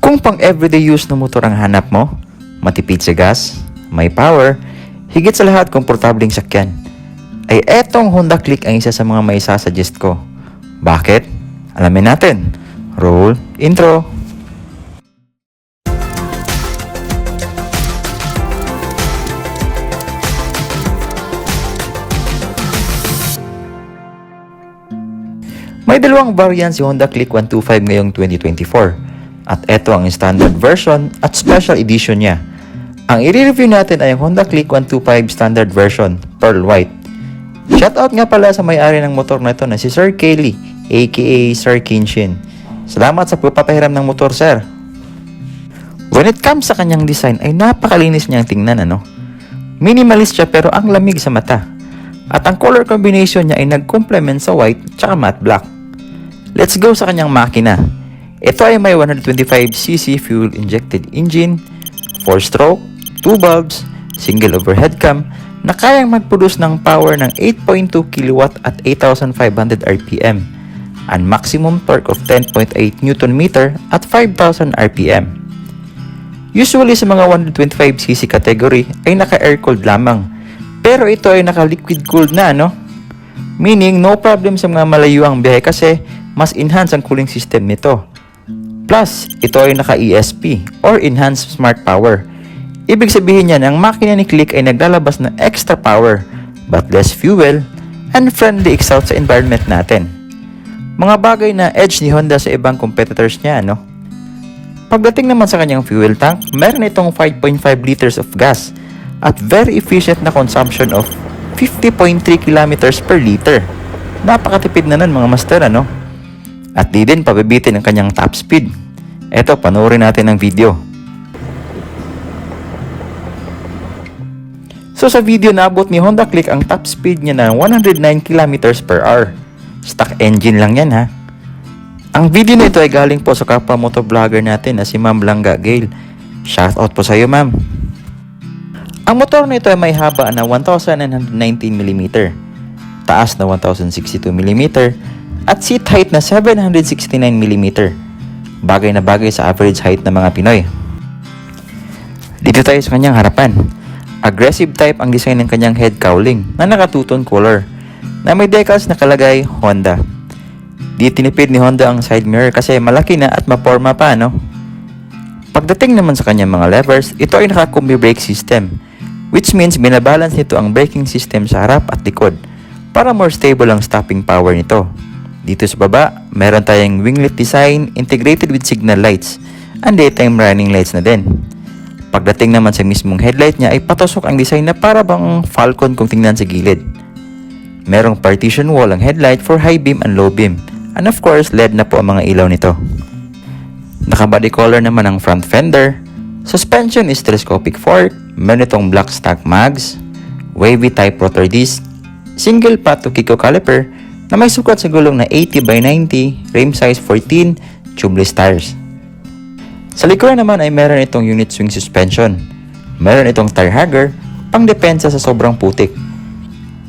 Kung pang everyday use na motor ang hanap mo, matipid sa gas, may power, higit sa lahat komportabling sakyan, ay etong Honda Click ang isa sa mga may sasuggest ko. Bakit? Alamin natin. Roll intro. May dalawang variant si Honda Click 125 ngayong 2024. At ito ang standard version at special edition niya. Ang i-review natin ay ang Honda Click 125 standard version, Pearl White. Shoutout nga pala sa may-ari ng motor na ito na si Sir Kelly, aka Sir Kinshin. Salamat sa pagpapahiram ng motor, sir. When it comes sa kanyang design ay napakalinis niyang tingnan, Minimalist siya pero ang lamig sa mata. At ang color combination niya ay nag-complement sa white tsaka matte black. Let's go sa kanyang makina. Ito ay may 125cc fuel-injected engine, 4-stroke, 2 valves, single overhead cam na kayang mag-produce ng power ng 8.2 kW at 8,500 RPM and maximum torque of 10.8 Nm at 5,000 RPM. Usually sa mga 125cc category ay naka-air-cooled lamang, pero ito ay naka-liquid cooled na, Meaning, no problem sa mga malayuang biyahe kasi mas enhance ang cooling system nito. Plus, ito ay naka-ESP or Enhanced Smart Power. Ibig sabihin niyan, ang makina ni Click ay naglalabas ng extra power but less fuel and friendly exhaust sa environment natin. Mga bagay na edge ni Honda sa ibang competitors niya, Pagdating naman sa kanyang fuel tank, meron itong 5.5 liters of gas at very efficient na consumption of 50.3 kilometers per liter. Napakatipid na nun mga master, At di din pabibitin ang kanyang top speed. Eto, panoorin natin ang video. So sa video naabot ni Honda Click ang top speed niya na 109 km per hour. Stock engine lang yan, ha. Ang video nito ay galing po sa kapwa motovlogger natin na si Ma'am Langga Gail. Shoutout po sa iyo, ma'am. Ang motor nito ay may haba na 1,919mm, taas na 1,062mm, at seat height na 769mm. Bagay na bagay sa average height ng mga Pinoy. Dito tayo sa kanyang harapan. Aggressive type ang design ng kanyang head cowling na naka-two-tone color na may decals na kalagay Honda. Di tinipid ni Honda ang side mirror kasi malaki na at maporma pa, Pagdating naman sa kanyang mga levers, ito ay naka-combi brake system, which means binabalance nito ang braking system sa harap at likod para more stable ang stopping power nito. Dito sa baba, meron tayong winglet design integrated with signal lights and daytime running lights na din. Pagdating naman sa mismong headlight niya ay patusok ang design na para bang Falcon kung tingnan sa gilid. Merong partition wall ang headlight for high beam and low beam, and of course LED na po ang mga ilaw nito. Naka-body color naman ang front fender. Suspension is telescopic fork, meron itong black stock mags, wavy type rotor disc, single path to Kiko caliper na may sukat sa gulong na 80/90, rim size 14, tubeless tires. Sa likuran naman ay meron itong unit swing suspension. Meron itong tire hugger, pang depensa sa sobrang putik.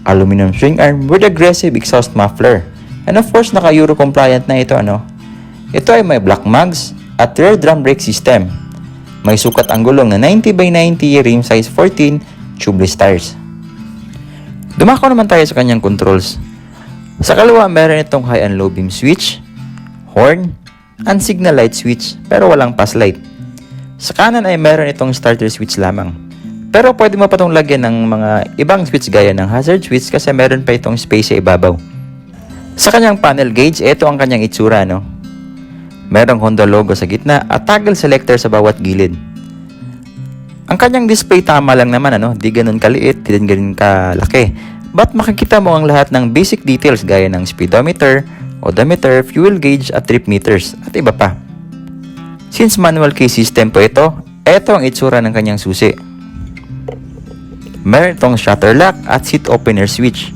Aluminum swing arm with aggressive exhaust muffler. And of course, naka-Euro compliant na ito, Ito ay may black mags at rear drum brake system. May sukat ang gulong na 90/90, rim size 14, tubeless tires. Dumako naman tayo sa kanyang controls. Sa kaliwa, meron itong high and low beam switch, horn, and signal light switch pero walang pass light. Sa kanan ay meron itong starter switch lamang. Pero pwede mo pa itong lagyan ng mga ibang switch gaya ng hazard switch kasi meron pa itong space sa ibabaw. Sa kanyang panel gauge, ito ang kanyang itsura, Merong Honda logo sa gitna at toggle selector sa bawat gilid. Ang kanyang display tama lang naman, Di ganun kaliit, di din ganun kalaki. But makikita mo ang lahat ng basic details gaya ng speedometer, odometer, fuel gauge at trip meters at iba pa. Since manual key system po ito ang itsura ng kanyang susi. Meron itong shutter lock at seat opener switch.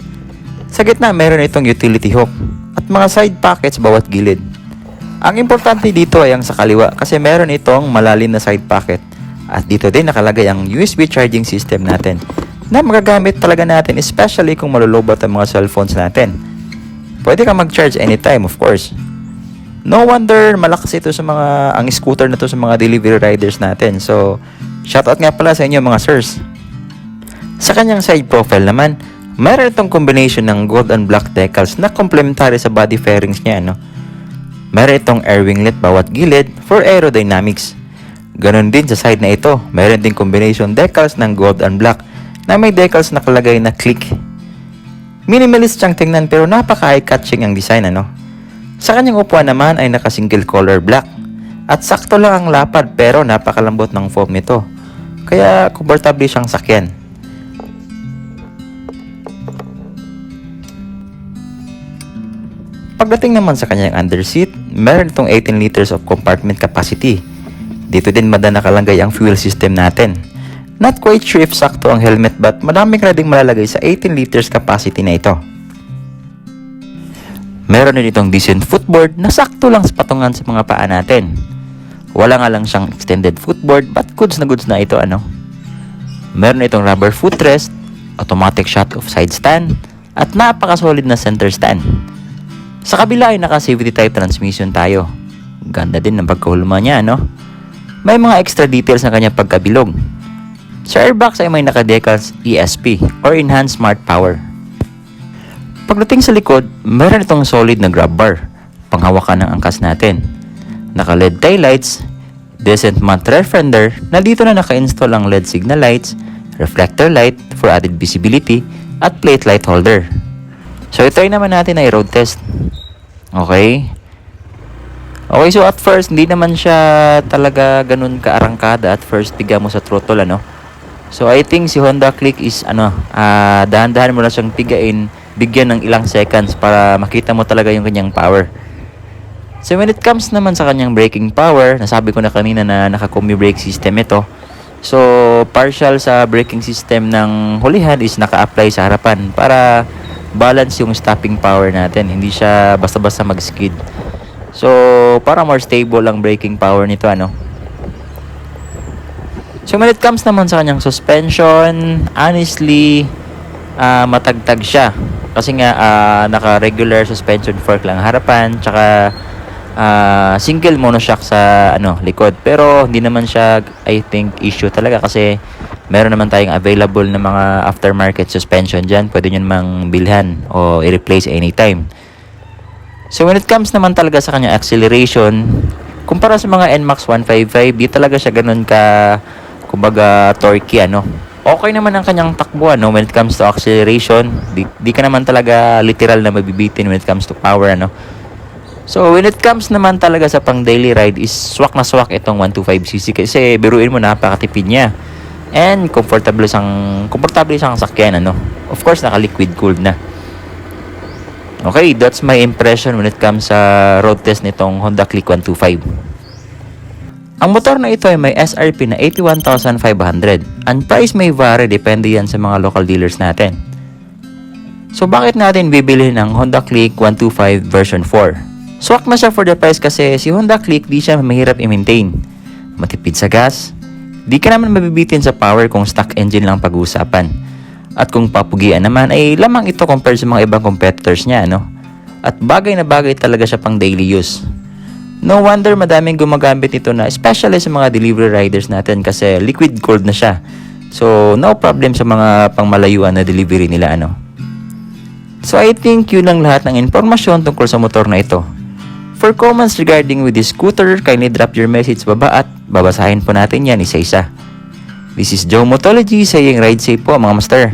Sa gitna meron itong utility hook at mga side pockets bawat gilid. Ang importante dito ay ang sa kaliwa kasi meron itong malalim na side pocket at dito din nakalagay ang USB charging system natin na magagamit talaga natin especially kung malulobot ang mga cellphones natin. Pwede kang mag-charge anytime, of course. No wonder malakas ito sa ang scooter na to sa mga delivery riders natin. So, shoutout nga pala sa inyo mga sirs. Sa kanyang side profile naman, mayroon itong combination ng gold and black decals na complementary sa body fairings niya, no? Mayroon itong air winglet bawat gilid for aerodynamics. Ganon din sa side na ito, mayroon din combination decals ng gold and black na may decals nakalagay na click. Minimalist siyang tingnan pero napaka-eye-catching ang design, ano? Sa kanyang upuan naman ay naka-single color black at sakto lang ang lapad pero napakalambot ng foam nito. Kaya komportable siyang sakyan. Pagdating naman sa kanyang underseat, meron itong 18 liters of compartment capacity. Dito din nakalagay ang fuel system natin. Not quite sure if sakto ang helmet but madami ka na ding malalagay sa 18 liters capacity na ito. Meron din itong decent footboard na sakto lang sa patungan sa mga paa natin. Wala nga lang siyang extended footboard but goods na ito, ano. Meron itong rubber footrest, automatic shut off side stand, at napaka-solid na center stand. Sa kabila ay naka-CVT type transmission tayo. Ganda din ng pagkahulma niya, no? May mga extra details na kanyang pagkabilog. Sa airbox ay may naka-decals ESP or Enhanced Smart Power. Pagdating sa likod, meron itong solid na grab bar, panghawakan ng angkas natin. Naka-LED taillights, decent matte rear fender na dito na naka-install ang LED signal lights, reflector light for added visibility, at plate light holder. So, itry naman natin ay road test. Okay, so at first, hindi naman siya talaga ganun kaarangkada. At first, bigyan mo sa throttle, ano. So, I think si Honda Click is, dahan-dahan mo na siyang bigyan ng ilang seconds para makita mo talaga yung kanyang power. So, when it comes naman sa kanyang braking power, nasabi ko na kanina na naka-combi brake system ito. So, partial sa braking system ng hulihan is naka-apply sa harapan para balance yung stopping power natin. Hindi siya basta-basta mag-skid. So, para more stable ang braking power nito, ano. So, when it comes naman sa kanyang suspension, honestly, matagtag siya. Kasi nga, naka-regular suspension fork lang harapan, tsaka single monoshock sa likod. Pero, hindi naman siya, I think, issue talaga kasi meron naman tayong available na mga aftermarket suspension dyan. Pwede nyo namang bilhan o i-replace anytime. So, when it comes naman talaga sa kanyang acceleration, kumpara sa mga NMAX 155, di talaga siya ganun kumbaga, torquey, ano. Okay naman ang kanyang takbo, ano, when it comes to acceleration. Di ka naman talaga literal na mabibitin when it comes to power, ano. So, when it comes naman talaga sa pang daily ride, is swak na swak itong 125cc kasi biruin mo, napakatipid niya. And comfortable siyang sakyan, ano. Of course, naka-liquid cooled na. Okay, that's my impression when it comes sa road test nitong Honda Click 125. Ang motor na ito ay may SRP na 81,500. Ang price may vary, depende yan sa mga local dealers natin. So bakit natin bibili ng Honda Click 125 version 4? Swak na siya for the price kasi si Honda Click di siya mahirap i-maintain. Matipid sa gas. Di ka naman mabibitin sa power kung stock engine lang pag-uusapan. At kung papugian naman ay lamang ito compared sa mga ibang competitors niya, no? At bagay na bagay talaga siya pang daily use. No wonder madaming gumagamit nito na especially sa mga delivery riders natin kasi liquid cooled na siya. So, no problem sa mga pangmalayuan na delivery nila, ano? So, I think yun lang lahat ng impormasyon tungkol sa motor na ito. For comments regarding with this scooter, kindly drop your message baba at babasahin po natin yan isa-isa. This is Joe Motology saying ride safe po mga master.